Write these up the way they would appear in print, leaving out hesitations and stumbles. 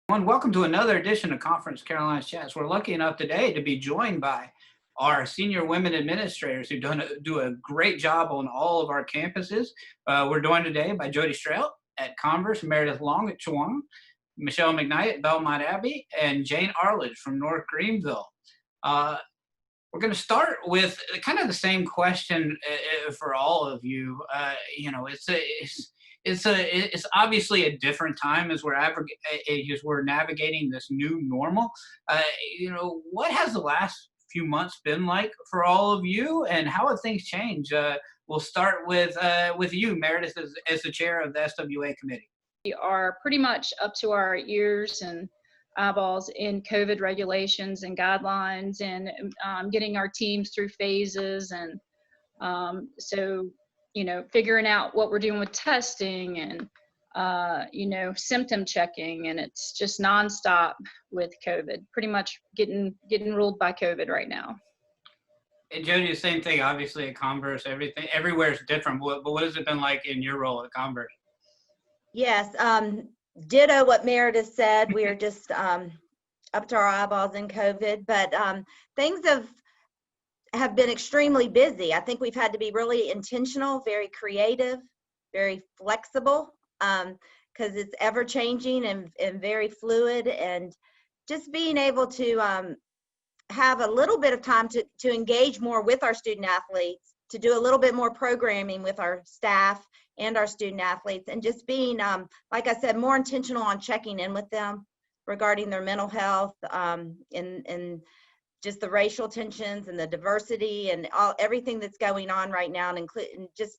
Welcome to another edition of Conference Carolinas Chats. We're lucky enough today to be joined by our senior women administrators who do a great job on all of our campuses. We're joined today by Jody Straught at Converse, Meredith Long at Chowan, Michelle McKnight at Belmont Abbey, and Jane Arledge from North Greenville. We're going to start with kind of the same question for all of you. It's obviously a different time as we're navigating this new normal. What has the last few months been like for all of you, and how have things changed? We'll start with you, Meredith, as the chair of the SWA committee. We are pretty much up to our ears and eyeballs in COVID regulations and guidelines, and getting our teams through phases, and figuring out what we're doing with testing and symptom checking, and it's just nonstop with COVID. Pretty much getting ruled by COVID right now. And Jody, the same thing. Obviously, at Converse, everywhere is different. But what has it been like in your role at Converse? Yes, ditto what Meredith said. We are just up to our eyeballs in COVID, but things have been extremely busy. I think we've had to be really intentional, very creative, very flexible, because it's ever changing and very fluid, and just being able to have a little bit of time to engage more with our student athletes, to do a little bit more programming with our staff and our student athletes, and just being, like I said, more intentional on checking in with them regarding their mental health, and just the racial tensions and the diversity and everything that's going on right now, and including just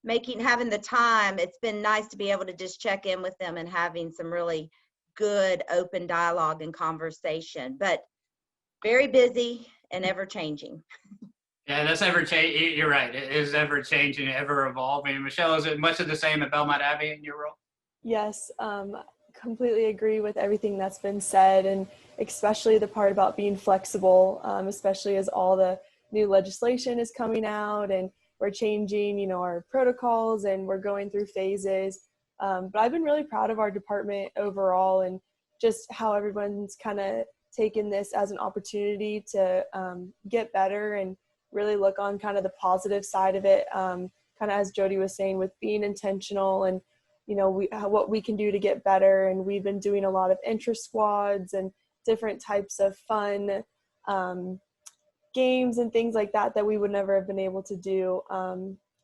having the time. It's been nice to be able to just check in with them and having some really good open dialogue and conversation, but very busy and ever changing. Yeah, that's ever changing. You're right. It is ever changing, ever evolving. Michelle, is it much of the same at Belmont Abbey in your role? Yes, completely agree with everything that's been said, and especially the part about being flexible, especially as all the new legislation is coming out and we're changing, our protocols, and we're going through phases. But I've been really proud of our department overall, and just how everyone's kind of taken this as an opportunity to get better and really look on kind of the positive side of it, kind of as Jody was saying, with being intentional and what we can do to get better. And we've been doing a lot of intra-squads and different types of fun games and things like that we would never have been able to do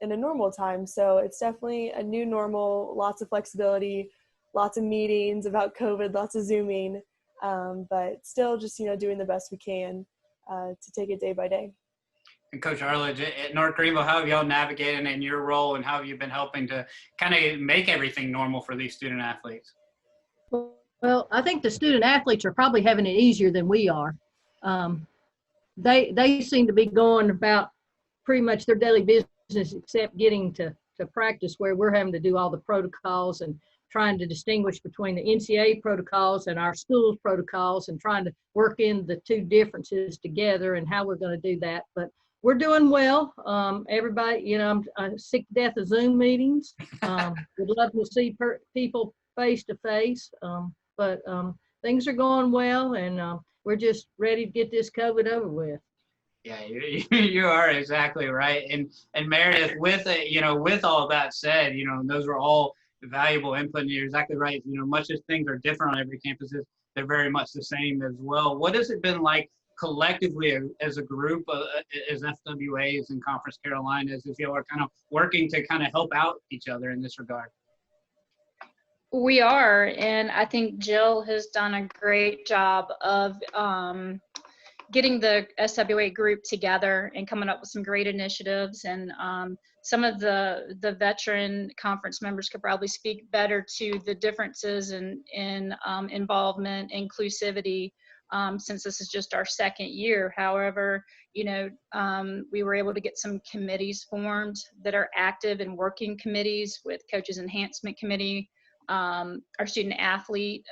in a normal time. So it's definitely a new normal, lots of flexibility, lots of meetings about COVID, lots of Zooming, but still just, doing the best we can to take it day by day. And Coach Arledge, at North Greenville, how have y'all navigated in your role, and how have you been helping to kind of make everything normal for these student athletes? Well, I think the student athletes are probably having it easier than we are. They seem to be going about pretty much their daily business, except getting to practice, where we're having to do all the protocols and trying to distinguish between the NCAA protocols and our school's protocols, and trying to work in the two differences together and how we're going to do that. But we're doing well. Everybody, I'm sick to death of Zoom meetings. Would love to see people face to face, but things are going well, and we're just ready to get this COVID over with. Yeah, you are exactly right. And Meredith, with all that said, those are all valuable input. And you're exactly right. Much as things are different on every campus, they're very much the same as well. What has it been like collectively as a group, as FWAs and Conference Carolinas, as you are kind of working to kind of help out each other in this regard? We are, and I think Jill has done a great job of getting the SWA group together and coming up with some great initiatives. And some of the veteran conference members could probably speak better to the differences in involvement, inclusivity, since this is just our second year. However, we were able to get some committees formed that are active and working committees with Coaches Enhancement Committee, our Student Athlete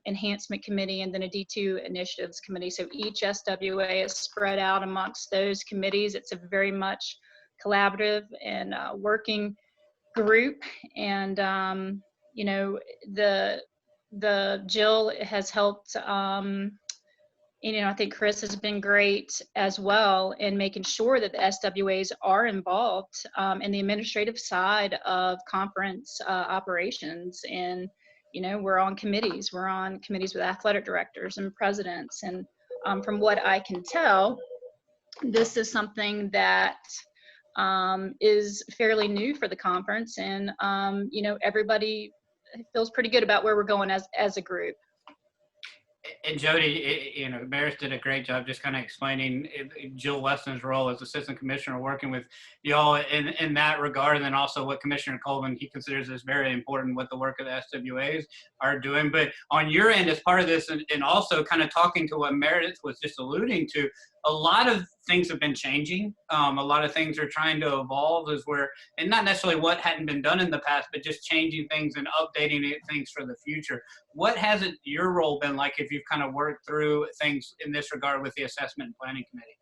Enhancement Committee, and then a D2 Initiatives Committee. So each SWA is spread out amongst those committees. It's a very much collaborative and working group. And, the Jill has helped, I think Chris has been great as well in making sure that the SWAs are involved in the administrative side of conference operations. And, we're on committees. We're on committees with athletic directors and presidents. And from what I can tell, this is something that is fairly new for the conference. And, everybody feels pretty good about where we're going as a group. And Jody, Maris did a great job just kind of explaining Jill Weston's role as assistant commissioner, working with y'all in that regard, and then also what Commissioner Colvin, he considers this very important, what the work of the SWAs are doing. But on your end, as part of this, and also kind of talking to what Meredith was just alluding to, a lot of things have been changing. A lot of things are trying to evolve and not necessarily what hadn't been done in the past, but just changing things and updating things for the future. What has your role been like if you've kind of worked through things in this regard with the Assessment and Planning Committee?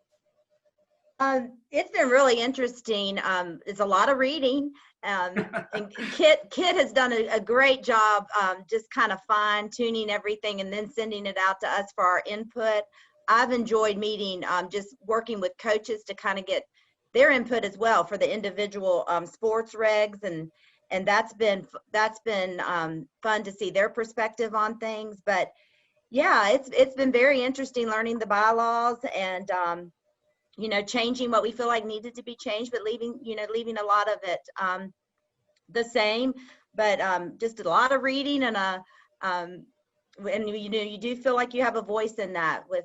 It's been really interesting. It's a lot of reading. And Kit has done a great job just kind of fine tuning everything and then sending it out to us for our input. I've enjoyed meeting, just working with coaches to kind of get their input as well for the individual sports regs, and that's been fun to see their perspective on things. But yeah, it's been very interesting learning the bylaws and changing what we feel like needed to be changed, but leaving a lot of it the same. But just a lot of reading and you do feel like you have a voice in that with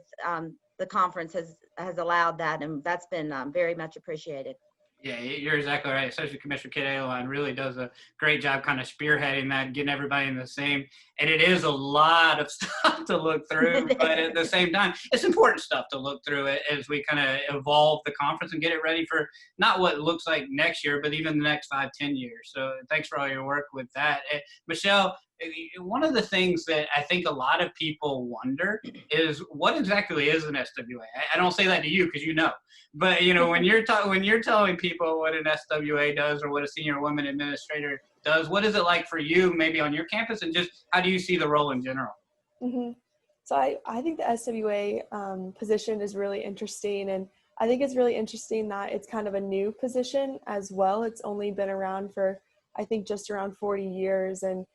the conference has allowed that, and that's been very much appreciated. Yeah, you're exactly right. Associate Commissioner Kit Ayalon really does a great job kind of spearheading that, getting everybody in the same. And it is a lot of stuff to look through, but at the same time, it's important stuff to look through it as we kind of evolve the conference and get it ready for not what it looks like next year, but even the next 5-10 years. So thanks for all your work with that. Michelle, one of the things that I think a lot of people wonder is what exactly is an SWA? I don't say that to you because but when you're telling people what an SWA does or what a senior women administrator does, what is it like for you maybe on your campus, and just how do you see the role in general? Mm-hmm. So I think the SWA position is really interesting, and I think it's really interesting that it's kind of a new position as well. It's only been around for, I think, just around 40 years, and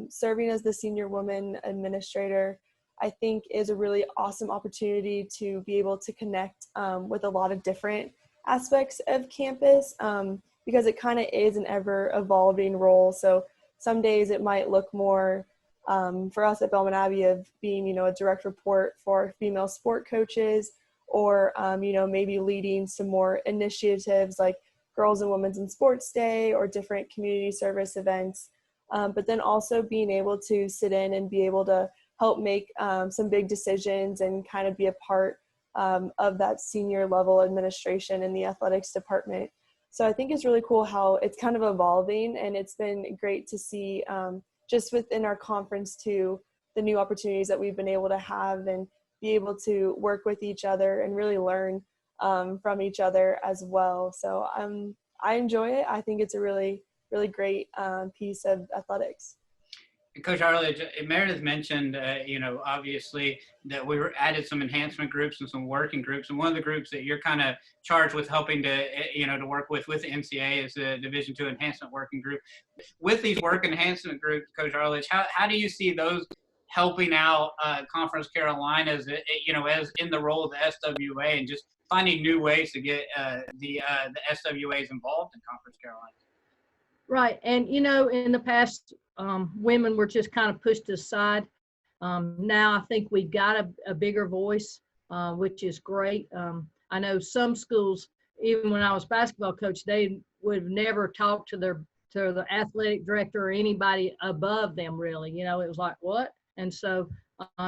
serving as the senior woman administrator, I think, is a really awesome opportunity to be able to connect with a lot of different aspects of campus because it kind of is an ever evolving role. So some days it might look more for us at Belmont Abbey of being, a direct report for female sport coaches, or, maybe leading some more initiatives like Girls and Women's in Sports Day or different community service events. But then also being able to sit in and be able to help make some big decisions and kind of be a part of that senior level administration in the athletics department. So I think it's really cool how it's kind of evolving, and it's been great to see just within our conference too, the new opportunities that we've been able to have and be able to work with each other and really learn from each other as well. So I enjoy it. I think it's a really great piece of athletics. Coach Arledge, Meredith mentioned, obviously that we added some enhancement groups and some working groups. And one of the groups that you're kind of charged with helping to work with the NCAA is the Division II Enhancement Working Group. With these work enhancement groups, Coach Arledge, how do you see those helping out Conference Carolina as in the role of the SWA and just finding new ways to get the SWAs involved in Conference Carolina? Right. And, in the past, women were just kind of pushed aside. Now I think we've got a bigger voice, which is great. I know some schools, even when I was basketball coach, they would never talk to the athletic director or anybody above them, really. It was like, what? And so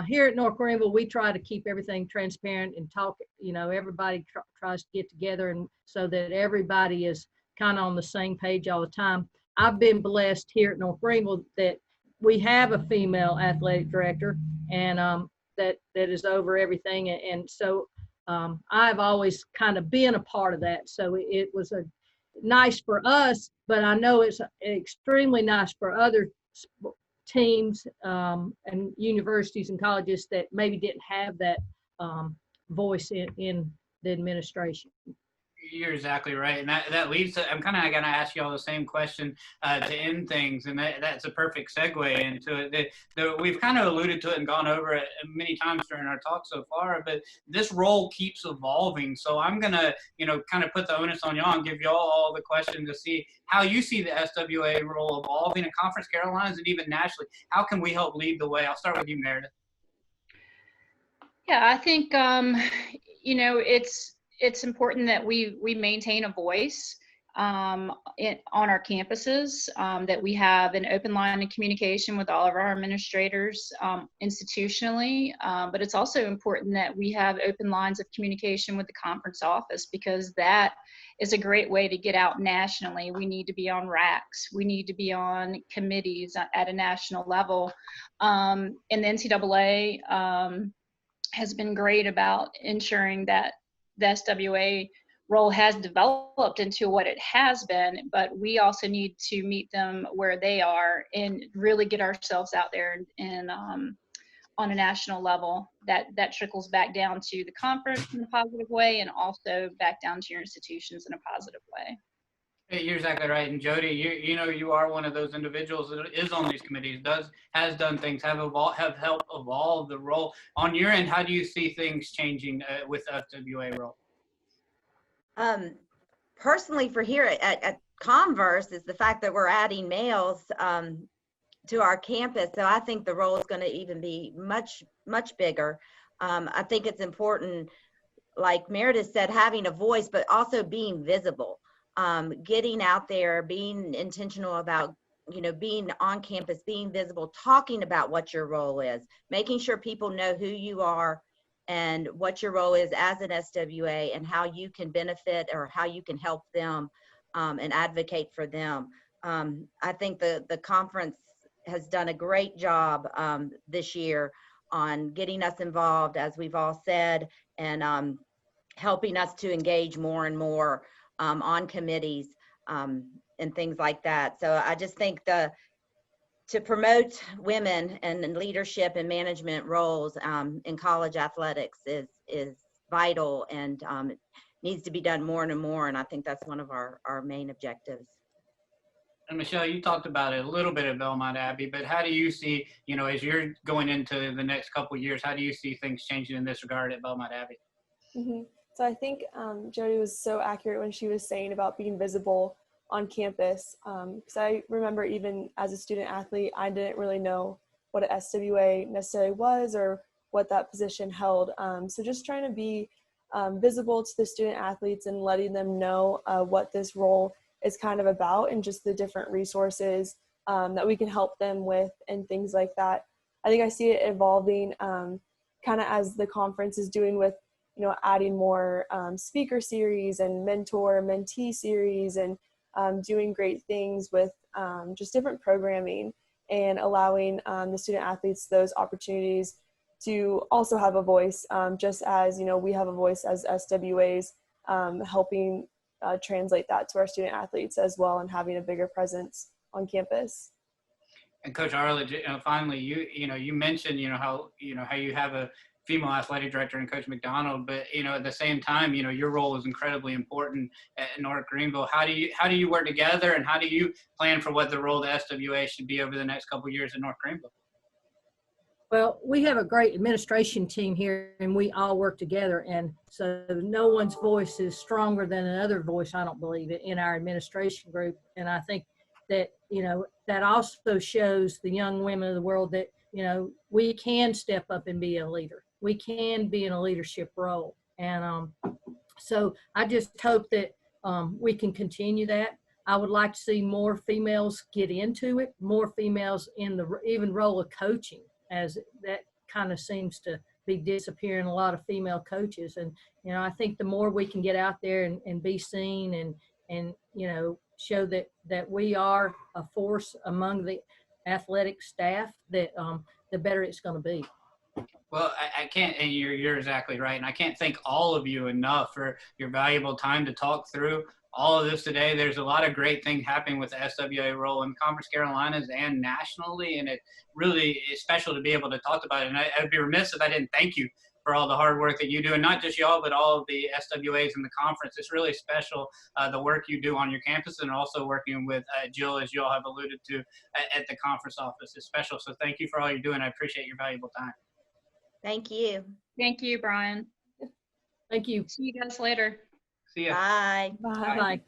here at North Greenville, we try to keep everything transparent and talk, everybody tries to get together, and so that everybody is kind of on the same page all the time. I've been blessed here at North Greenville that we have a female athletic director, and that is over everything. And so I've always kind of been a part of that. So it was nice for us, but I know it's extremely nice for other teams and universities and colleges that maybe didn't have that voice in the administration. You're exactly right, and that leads to. I'm kind of going to ask you all the same question to end things, and that's a perfect segue into it. We've kind of alluded to it and gone over it many times during our talk so far, but this role keeps evolving. So I'm going to, kind of put the onus on y'all and give y'all all the questions to see how you see the SWA role evolving in Conference Carolinas and even nationally. How can we help lead the way? I'll start with you, Meredith. Yeah, I think it's important that we maintain a voice on our campuses, that we have an open line of communication with all of our administrators institutionally, but it's also important that we have open lines of communication with the conference office, because that is a great way to get out nationally. We need to be on racks. We need to be on committees at a national level. And the NCAA has been great about ensuring that the SWA role has developed into what it has been, but we also need to meet them where they are and really get ourselves out there and on a national level. That trickles back down to the conference in a positive way, and also back down to your institutions in a positive way. You're exactly right. And Jody, you are one of those individuals that is on these committees, has done things, have helped evolve the role. On your end, how do you see things changing with FWA role? Personally, for here at Converse, is the fact that we're adding males to our campus. So I think the role is going to even be much, much bigger. I think it's important, like Meredith said, having a voice, but also being visible. Getting out there, being intentional about, being on campus, being visible, talking about what your role is, making sure people know who you are and what your role is as an SWA and how you can benefit or how you can help them and advocate for them. I think the conference has done a great job this year on getting us involved, as we've all said, and helping us to engage more and more on committees and things like that. So I just think to promote women and leadership and management roles in college athletics is vital, and it needs to be done more and more. And I think that's one of our main objectives. And Michelle, you talked about it a little bit at Belmont Abbey, but how do you see, as you're going into the next couple of years, how do you see things changing in this regard at Belmont Abbey? Mm-hmm. So I think Jody was so accurate when she was saying about being visible on campus, because I remember even as a student athlete, I didn't really know what an SWA necessarily was or what that position held. So just trying to be visible to the student athletes and letting them know what this role is kind of about and just the different resources that we can help them with and things like that. I think I see it evolving kind of as the conference is doing with, adding more speaker series and mentor-mentee series and doing great things with just different programming and allowing the student athletes those opportunities to also have a voice, just as, we have a voice as SWAs, helping translate that to our student athletes as well and having a bigger presence on campus. And Coach Arledge, finally, you mentioned, how you have a female athletic director and Coach McDonald, but at the same time, your role is incredibly important at North Greenville. How do you work together, and how do you plan for what the role of the SWA should be over the next couple of years at North Greenville? Well, we have a great administration team here, and we all work together, and so no one's voice is stronger than another voice, I don't believe, in our administration group. And I think that that also shows the young women of the world that we can step up and be a leader. We can be in a leadership role. And so I just hope that we can continue that. I would like to see more females get into it, more females in the even role of coaching, as that kind of seems to be disappearing, a lot of female coaches. And, I think the more we can get out there and be seen and show that we are a force among the athletic staff, that the better it's going to be. Well, I can't, and you're exactly right. And I can't thank all of you enough for your valuable time to talk through all of this today. There's a lot of great things happening with the SWA role in Conference Carolinas and nationally, and it really is special to be able to talk about it. And I'd be remiss if I didn't thank you for all the hard work that you do, and not just y'all, but all of the SWAs in the conference. It's really special, the work you do on your campus, and also working with Jill, as you all have alluded to, at the conference office is special. So thank you for all you're doing. I appreciate your valuable time. Thank you. Thank you, Brian. Thank you. See you guys later. See ya. Bye. Bye. Bye.